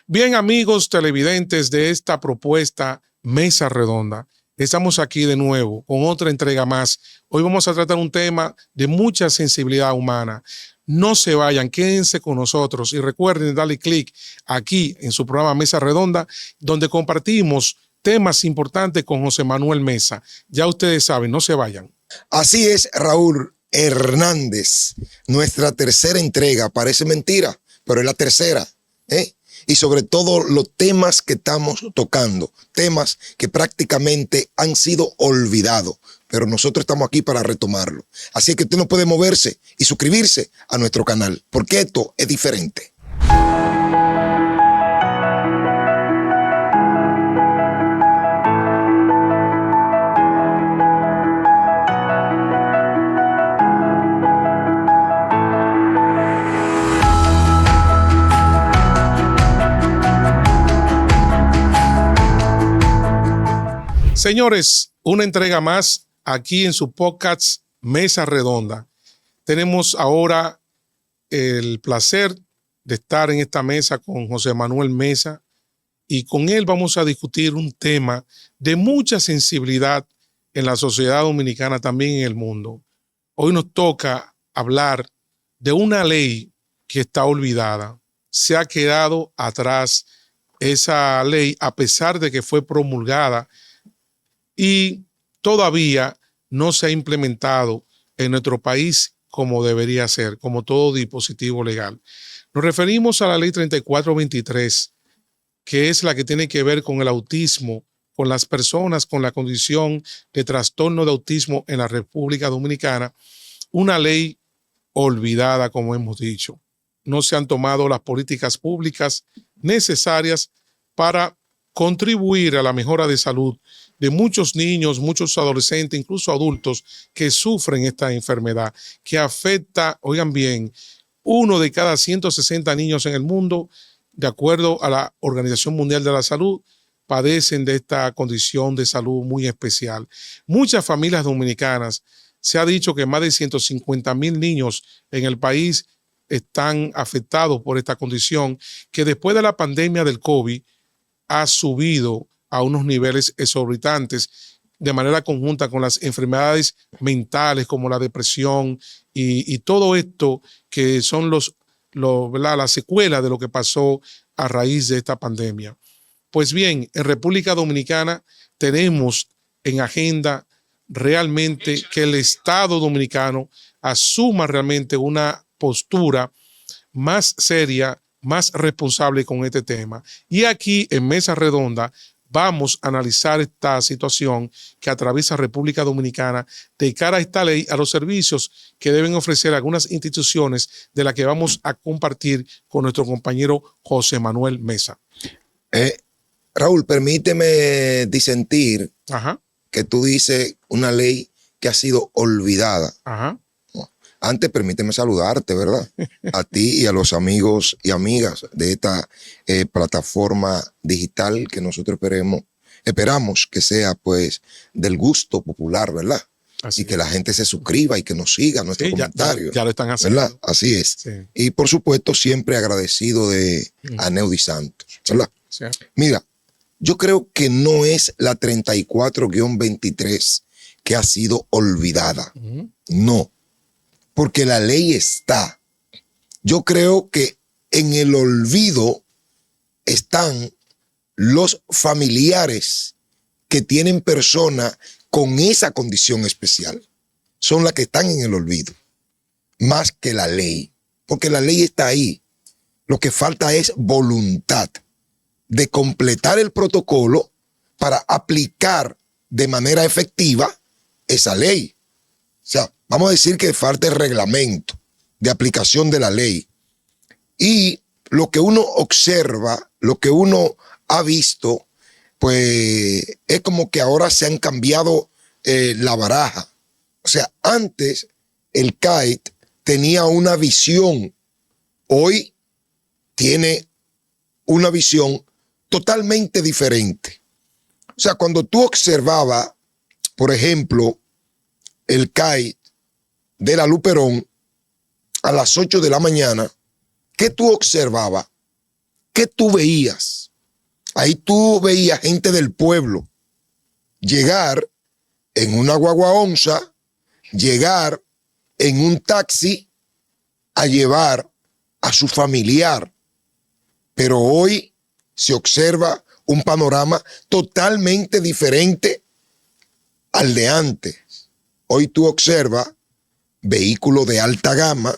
Bien, amigos televidentes de esta propuesta Mesa Redonda, estamos aquí de nuevo con otra entrega más. Hoy vamos a tratar un tema de mucha sensibilidad humana. No se vayan, quédense con nosotros y recuerden darle clic aquí en su programa Mesa Redonda, donde compartimos temas importantes con José Manuel Mesa. Ya ustedes saben, no se vayan. Así es, Raúl Hernández. Nuestra tercera entrega, parece mentira, pero es la tercera, ¿eh? Y sobre todo los temas que estamos tocando, temas que prácticamente han sido olvidados, pero nosotros estamos aquí para retomarlo. Así que usted no puede moverse y suscribirse a nuestro canal, porque esto es diferente. Señores, una entrega más aquí en su podcast Mesa Redonda. Tenemos ahora el placer de estar en esta mesa con José Manuel Mesa y con él vamos a discutir un tema de mucha sensibilidad en la sociedad dominicana, también en el mundo. Hoy nos toca hablar de una ley que está olvidada. Se ha quedado atrás esa ley a pesar de que fue promulgada y todavía no se ha implementado en nuestro país como debería ser, como todo dispositivo legal. Nos referimos a la ley 3423, que es la que tiene que ver con el autismo, con las personas con la condición de trastorno de autismo en la República Dominicana, una ley olvidada, como hemos dicho. No se han tomado las políticas públicas necesarias para contribuir a la mejora de salud de muchos niños, muchos adolescentes, incluso adultos que sufren esta enfermedad, que afecta, oigan bien, 1 de cada 160 niños en el mundo, de acuerdo a la Organización Mundial de la Salud, padecen de esta condición de salud muy especial. Muchas familias dominicanas, se ha dicho que más de 150,000 niños en el país están afectados por esta condición, que después de la pandemia del COVID ha subido a unos niveles exorbitantes de manera conjunta con las enfermedades mentales como la depresión y todo esto que son las secuelas de lo que pasó a raíz de esta pandemia. Pues bien, en República Dominicana tenemos en agenda realmente que el Estado dominicano asuma realmente una postura más seria, más responsable con este tema. Y aquí en Mesa Redonda vamos a analizar esta situación que atraviesa República Dominicana de cara a esta ley, a los servicios que deben ofrecer algunas instituciones de las que vamos a compartir con nuestro compañero José Manuel Mesa. Raúl, permíteme disentir. Ajá. Que tú dices una ley que ha sido olvidada. Ajá. Antes, permíteme saludarte, ¿verdad? A ti y a los amigos y amigas de esta plataforma digital que nosotros esperamos que sea, pues, del gusto popular, ¿verdad? Así y que la gente se suscriba y que nos siga nuestros comentarios. Ya lo están haciendo. ¿Verdad? Así es. Sí. Y, por supuesto, siempre agradecido de Aneudi Santos, ¿verdad? Sí. Mira, yo creo que no es la 34-23 que ha sido olvidada. No. Porque la ley está. Yo creo que en el olvido están los familiares que tienen personas con esa condición especial. Son las que están en el olvido, más que la ley. Porque la ley está ahí. Lo que falta es voluntad de completar el protocolo para aplicar de manera efectiva esa ley. O sea, vamos a decir que falta el reglamento de aplicación de la ley. Y lo que uno observa, lo que uno ha visto, pues es como que ahora se han cambiado la baraja. O sea, antes el CAIT tenía una visión, hoy tiene una visión totalmente diferente. O sea, cuando tú observabas, por ejemplo, el CAIT de la Luperón a las 8 de la mañana, ¿qué tú observabas? ¿qué tú veías? Ahí tú veías gente del pueblo llegar en una guagua onza, llegar en un taxi a llevar a su familiar. Pero hoy se observa un panorama totalmente diferente al de antes. Hoy tú observas vehículos de alta gama,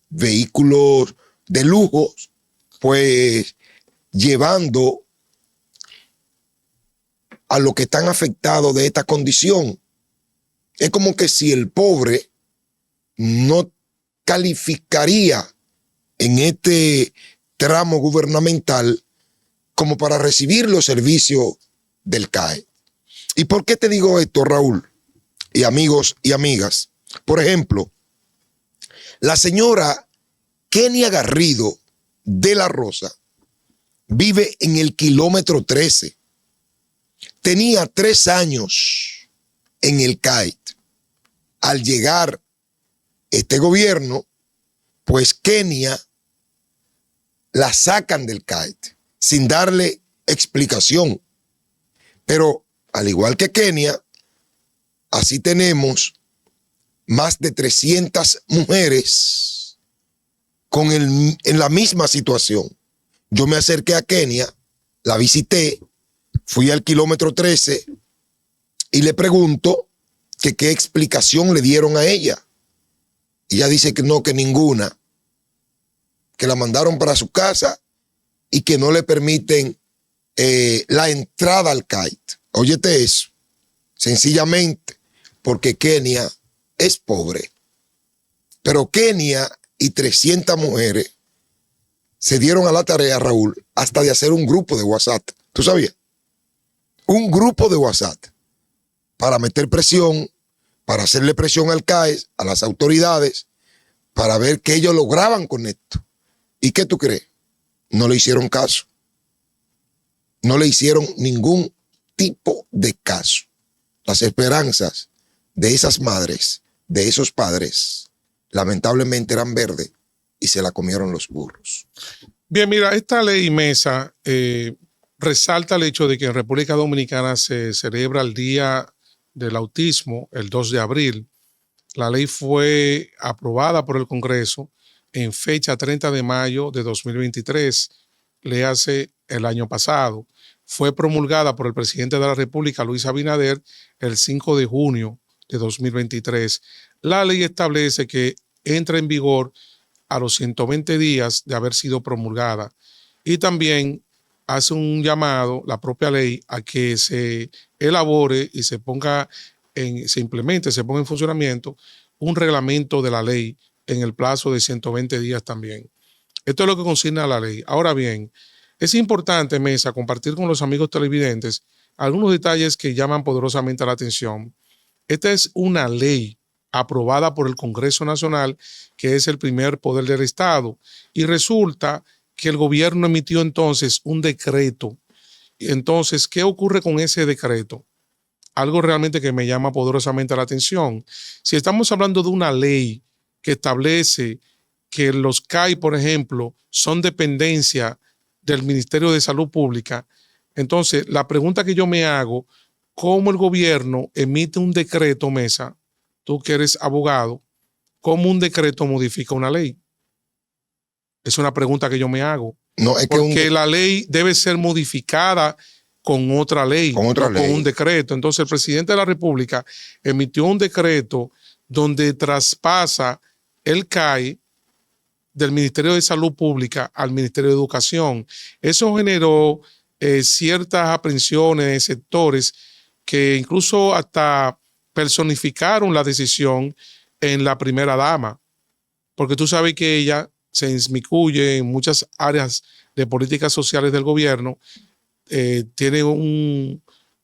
vehículos de lujo, pues llevando a los que están afectados de esta condición. Es como que si el pobre no calificaría en este tramo gubernamental como para recibir los servicios del CAE. ¿Y por qué te digo esto, Raúl? Y amigos y amigas. Por ejemplo, la señora Kenia Garrido de la Rosa vive en el kilómetro 13. Tenía 3 años en el CAE. Al llegar este gobierno, pues Kenia la sacan del CAE sin darle explicación. Pero al igual que Kenia, así tenemos más de 300 mujeres en la misma situación. Yo me acerqué a Kenia, la visité, fui al kilómetro 13 y le pregunto que qué explicación le dieron a ella. Y ella dice que no, que ninguna, que la mandaron para su casa y que no le permiten la entrada al CAE. Óyete eso, sencillamente porque Kenia es pobre. Pero Kenia y 300 mujeres se dieron a la tarea, Raúl, hasta de hacer un grupo de WhatsApp. ¿Tú sabías? Un grupo de WhatsApp para meter presión, para hacerle presión al CAE, a las autoridades, para ver qué ellos lograban con esto. ¿Y qué tú crees? No le hicieron caso. No le hicieron ningún tipo de caso. Las esperanzas de esas madres, de esos padres, lamentablemente eran verdes y se la comieron los burros. Bien, mira, esta ley Mesa resalta el hecho de que en República Dominicana se celebra el Día del Autismo el 2 de abril. La ley fue aprobada por el Congreso en fecha 30 de mayo de 2023, le hace el año pasado. Fue promulgada por el presidente de la República, Luis Abinader, el 5 de junio de 2023. La ley establece que entra en vigor a los 120 días de haber sido promulgada y también hace un llamado, la propia ley, a que se elabore y se implemente, se ponga en funcionamiento un reglamento de la ley en el plazo de 120 días también. Esto es lo que consigna la ley. Ahora bien, es importante, Mesa, compartir con los amigos televidentes algunos detalles que llaman poderosamente la atención. Esta es una ley aprobada por el Congreso Nacional, que es el primer poder del Estado, y resulta que el gobierno emitió entonces un decreto. Entonces, ¿qué ocurre con ese decreto? Algo realmente que me llama poderosamente la atención. Si estamos hablando de una ley que establece que los CAI, por ejemplo, son dependencia del Ministerio de Salud Pública, entonces la pregunta que yo me hago, ¿cómo el gobierno emite un decreto, Mesa? Tú que eres abogado, ¿cómo un decreto modifica una ley? Es una pregunta que yo me hago. No, es porque la ley debe ser modificada con otra ley, con un decreto. Entonces el presidente de la República emitió un decreto donde traspasa el CAI del Ministerio de Salud Pública al Ministerio de Educación. Eso generó ciertas aprensiones de sectores que incluso hasta personificaron la decisión en la primera dama, porque tú sabes que ella se inmiscuye en muchas áreas de políticas sociales del gobierno, tiene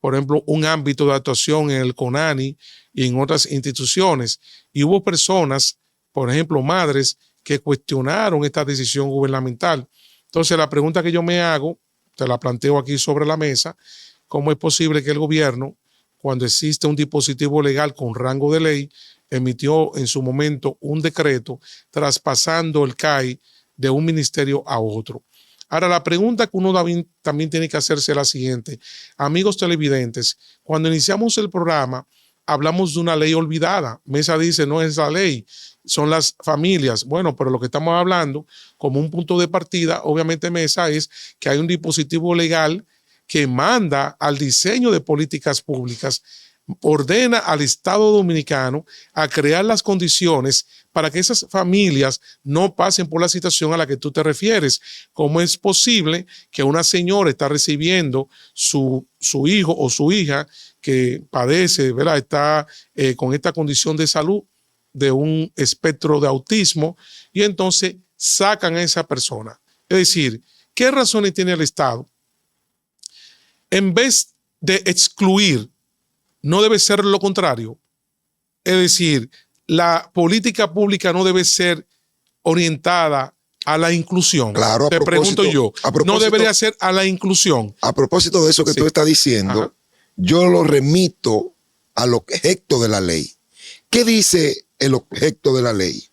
por ejemplo, un ámbito de actuación en el CONANI y en otras instituciones. Y hubo personas, por ejemplo, madres, que cuestionaron esta decisión gubernamental. Entonces, la pregunta que yo me hago, te la planteo aquí sobre la mesa, ¿cómo es posible que el gobierno, cuando existe un dispositivo legal con rango de ley, emitió en su momento un decreto traspasando el CAI de un ministerio a otro? Ahora, la pregunta que uno también tiene que hacerse es la siguiente. Amigos televidentes, cuando iniciamos el programa, hablamos de una ley olvidada. Mesa dice, no es la ley, son las familias. Bueno, pero lo que estamos hablando como un punto de partida, obviamente, Mesa, es que hay un dispositivo legal que manda al diseño de políticas públicas, ordena al Estado Dominicano a crear las condiciones para que esas familias no pasen por la situación a la que tú te refieres. ¿Cómo es posible que una señora está recibiendo su hijo o su hija que padece, ¿verdad? Está con esta condición de salud de un espectro de autismo y entonces sacan a esa persona? Es decir, ¿qué razones tiene el Estado? En vez de excluir, no debe ser lo contrario. Es decir, la política pública no debe ser orientada a la inclusión. Claro, te pregunto yo, no debería ser a la inclusión. A propósito de eso que tú estás diciendo, Ajá. yo lo remito al objeto de la ley. ¿Qué dice el objeto de la ley?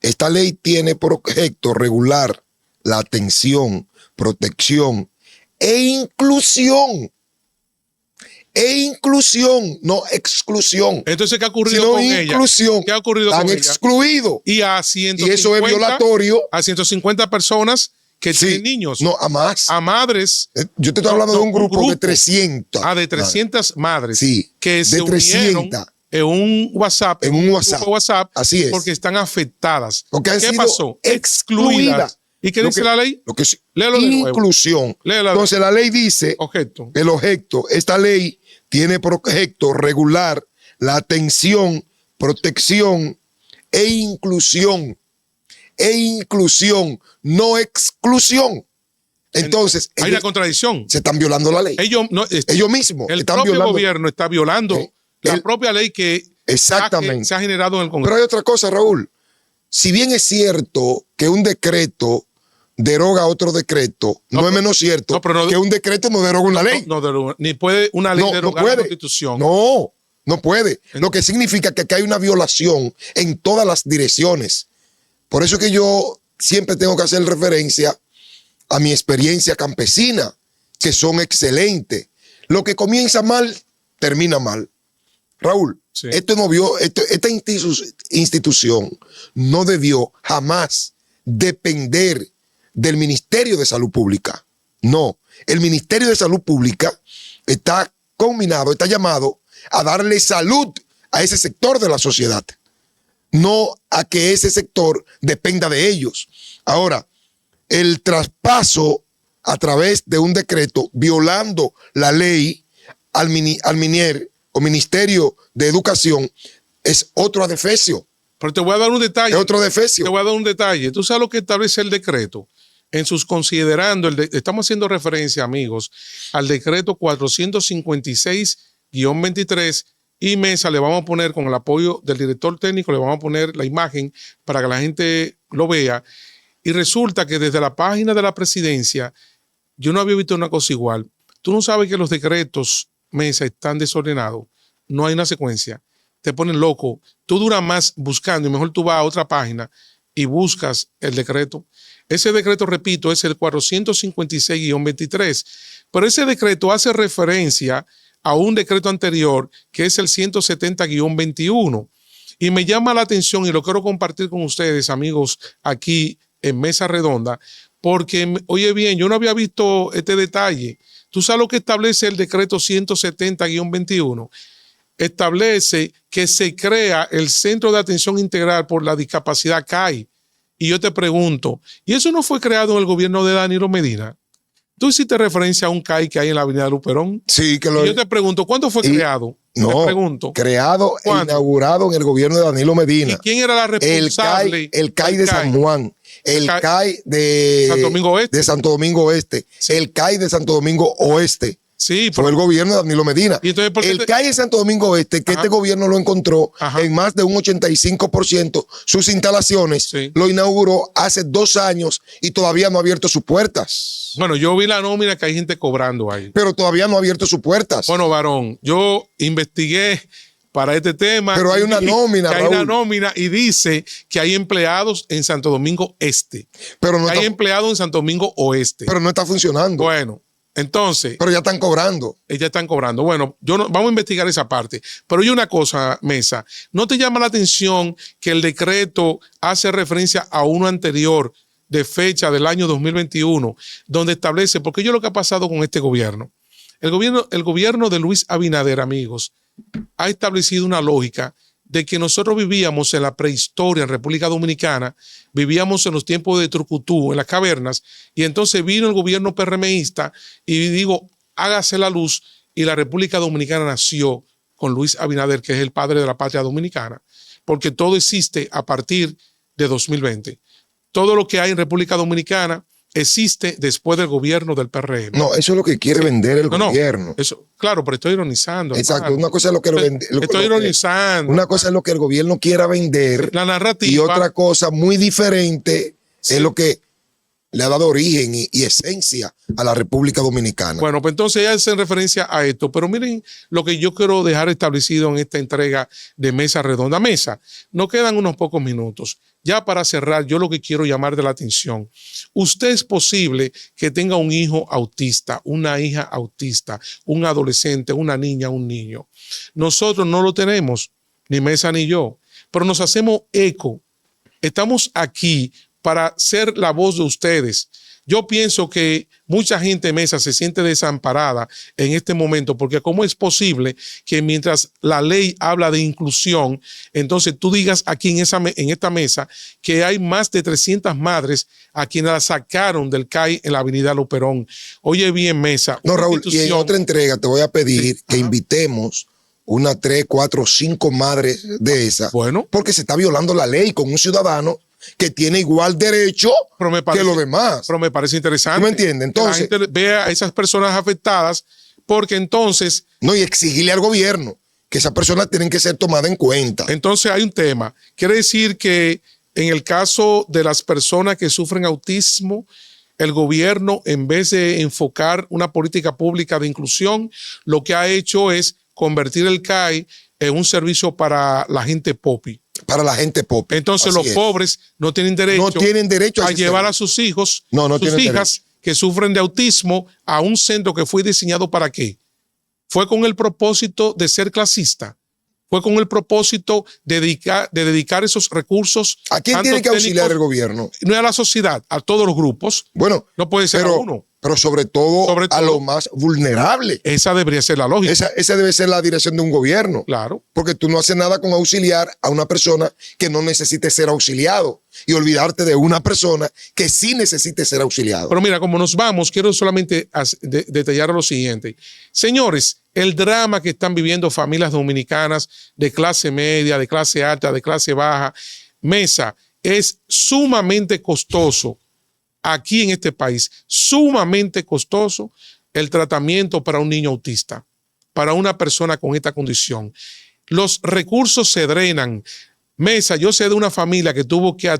Esta ley tiene por objeto regular la atención, protección e inclusión. No exclusión. Entonces, ¿qué ha ocurrido sino con inclusión. ella? ¿Qué ha ocurrido Han con excluido. ella? Y a 150, Y eso es violatorio. A 150 personas que Sí, tienen niños. No, a más. A madres. Yo te estoy hablando de un grupo de 300. De 300 madres. Sí, que de se 300. unieron en un WhatsApp. En un WhatsApp. Grupo WhatsApp. Así es. Porque están afectadas. Porque han ¿Qué sido pasó? excluidas. ¿Y qué dice la ley? Lo que es Léelo de nuevo. inclusión. Léelo. Entonces la ley dice, Objeto. el objeto, esta ley tiene por objeto regular la atención, protección e inclusión. No exclusión. Entonces, hay una contradicción. se están violando la ley. Ellos mismos el están propio violando. gobierno está violando la propia ley que Exactamente. se ha generado en el Congreso. Pero hay otra cosa, Raúl. Si bien es cierto que un decreto deroga otro decreto, no es menos cierto que un decreto no deroga una ley. Ni puede una ley derogar la Constitución. No puede. Lo que significa que aquí hay una violación en todas las direcciones. Por eso que yo siempre tengo que hacer referencia a mi experiencia campesina, que son excelentes. Lo que comienza mal, termina mal. Raúl, sí. esta institución no debió jamás depender del Ministerio de Salud Pública. No, el Ministerio de Salud Pública está combinado, está llamado a darle salud a ese sector de la sociedad, no a que ese sector dependa de ellos. Ahora, el traspaso a través de un decreto violando la ley al Ministerio de Educación es otro adefesio. Pero te voy a dar un detalle. Es otro defecio. Te voy a dar un detalle. Tú sabes lo que establece el decreto. En sus considerando, estamos haciendo referencia, amigos, al decreto 456-23 y Mesa le vamos a poner, con el apoyo del director técnico, le vamos a poner la imagen para que la gente lo vea. Y resulta que desde la página de la presidencia, yo no había visto una cosa igual. Tú no sabes que los decretos, Mesa, están desordenados. No hay una secuencia. Te ponen loco. Tú duras más buscando y mejor tú vas a otra página y buscas el decreto. Ese decreto, repito, es el 456-23. Pero ese decreto hace referencia a un decreto anterior que es el 170-21. Y me llama la atención y lo quiero compartir con ustedes, amigos, aquí en Mesa Redonda, porque, oye bien, yo no había visto este detalle. ¿Tú sabes lo que establece el decreto 170-21? Establece que se crea el Centro de Atención Integral por la Discapacidad CAI. Y yo te pregunto, ¿y eso no fue creado en el gobierno de Danilo Medina? Tú hiciste referencia a un CAI que hay en la avenida Luperón. Sí, que lo. Y yo te pregunto, ¿cuándo fue creado? No, te pregunto. Creado e inaugurado en el gobierno de Danilo Medina. ¿Y quién era la responsable? El CAI de San Juan. El CAI de Santo Domingo Oeste. De Santo Domingo Oeste. Sí. El CAI de Santo Domingo Oeste. Sí, fue el gobierno de Danilo Medina. ¿Y entonces, el CAI de Santo Domingo Oeste, que este gobierno lo encontró en más de un 85%, sus instalaciones, lo inauguró hace 2 años y todavía no ha abierto sus puertas. Bueno, yo vi la nómina que hay gente cobrando ahí. Pero todavía no ha abierto sus puertas. Bueno, varón, yo investigué para este tema. Pero hay una nómina, que hay Raúl. una nómina y dice que hay empleados en Santo Domingo Este. Pero no Hay está, empleados en Santo Domingo Oeste. pero no está funcionando. Bueno, entonces, Pero ya están cobrando. ellas están cobrando. Bueno, vamos a investigar esa parte. Pero hay una cosa, Mesa, ¿no te llama la atención que el decreto hace referencia a uno anterior de fecha del año 2021, donde establece, porque yo lo que ha pasado con este gobierno, el gobierno de Luis Abinader, amigos, ha establecido una lógica de que nosotros vivíamos en la prehistoria en República Dominicana, vivíamos en los tiempos de Trucutú, en las cavernas, y entonces vino el gobierno PRMista y digo, hágase la luz, y la República Dominicana nació con Luis Abinader, que es el padre de la patria dominicana, porque todo existe a partir de 2020. Todo lo que hay en República Dominicana existe después del gobierno del PRM. No, eso es lo que quiere vender el gobierno. Eso, claro, pero estoy ironizando. Exacto, hermano. una cosa es lo que Estoy ironizando. Una cosa es lo que el gobierno quiera vender. La narrativa. Y otra cosa muy diferente Sí. es lo que le ha dado origen y esencia a la República Dominicana. Bueno, pues entonces ya hacen referencia a esto. Pero miren lo que yo quiero dejar establecido en esta entrega de Mesa Redonda. Mesa, nos quedan unos pocos minutos. Ya para cerrar, yo lo que quiero llamar de la atención. Usted es posible que tenga un hijo autista, una hija autista, un adolescente, una niña, un niño. Nosotros no lo tenemos, ni Mesa ni yo, pero nos hacemos eco. Estamos aquí para ser la voz de ustedes. Yo pienso que mucha gente, Mesa, se siente desamparada en este momento, porque ¿cómo es posible que mientras la ley habla de inclusión, entonces tú digas aquí en esta mesa que hay más de 300 madres a quienes la sacaron del CAI en la avenida Luperón? Oye bien, Mesa. No, Raúl, y en otra entrega te voy a pedir que invitemos unas 3, 4, 5 madres de esas, Bueno. porque se está violando la ley con un ciudadano que tiene igual derecho que los demás. Pero me parece interesante. ¿Tú me entiendes? Entonces, que la gente vea a esas personas afectadas, porque entonces no, y exigirle al gobierno que esas personas tienen que ser tomadas en cuenta. Entonces hay un tema. Quiere decir que en el caso de las personas que sufren autismo, el gobierno, en vez de enfocar una política pública de inclusión, lo que ha hecho es convertir el CAI en un servicio para la gente popi. Para la gente pobre. Entonces Así los es. pobres no tienen derecho, a a ese llevar a servicio. sus hijos, No sus tienen hijas que sufren de autismo a un centro que fue diseñado ¿para qué? Fue con el propósito de ser clasista. Fue con el propósito de dedicar esos recursos. ¿A quién tanto tiene que auxiliar técnicos, el gobierno? No es a la sociedad, a todos los grupos. Bueno, No puede ser a uno. pero sobre todo a los más vulnerables. Esa debería ser la lógica. Esa debe ser la dirección de un gobierno. Claro. Porque tú no haces nada con auxiliar a una persona que no necesite ser auxiliado y olvidarte de una persona que sí necesite ser auxiliado. Pero mira, como nos vamos, quiero solamente detallar lo siguiente. Señores, el drama que están viviendo familias dominicanas de clase media, de clase alta, de clase baja, Mesa, es sumamente costoso aquí en este país, sumamente costoso el tratamiento para un niño autista, para una persona con esta condición. Los recursos se drenan. Mesa, yo sé de una familia que tuvo que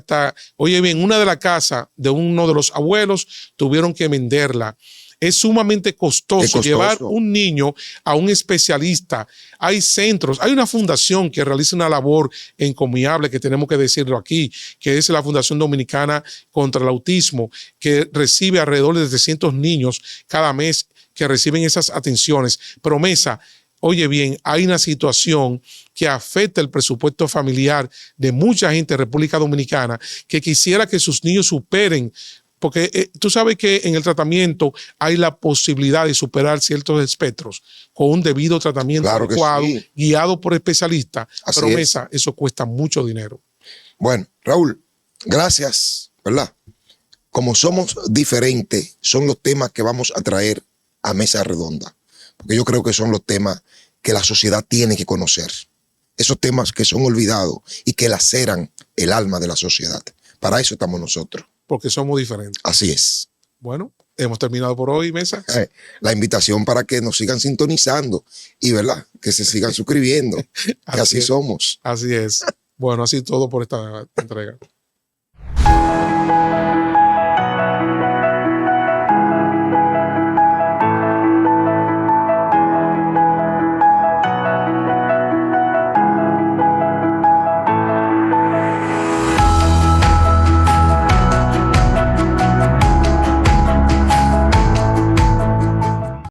oye bien, una de las casas de uno de los abuelos tuvieron que venderla. Es sumamente costoso llevar un niño a un especialista. Hay centros, hay una fundación que realiza una labor encomiable, que tenemos que decirlo aquí, que es la Fundación Dominicana contra el Autismo, que recibe alrededor de 300 niños cada mes que reciben esas atenciones. Pero Mesa, oye bien, hay una situación que afecta el presupuesto familiar de mucha gente en República Dominicana que quisiera que sus niños superen, porque tú sabes que en el tratamiento hay la posibilidad de superar ciertos espectros con un debido tratamiento adecuado, sí, guiado por especialistas. Pero Mesa, eso cuesta mucho dinero. Bueno, Raúl, gracias, ¿verdad? Como somos diferentes, son los temas que vamos a traer a Mesa Redonda, porque yo creo que son los temas que la sociedad tiene que conocer. Esos temas que son olvidados y que laceran el alma de la sociedad. Para eso estamos nosotros. Porque somos diferentes. Así es. Bueno, hemos terminado por hoy, Mesa. La invitación para que nos sigan sintonizando y, ¿verdad?, que se sigan suscribiendo. Que así somos. Así es. Bueno, así todo por esta entrega.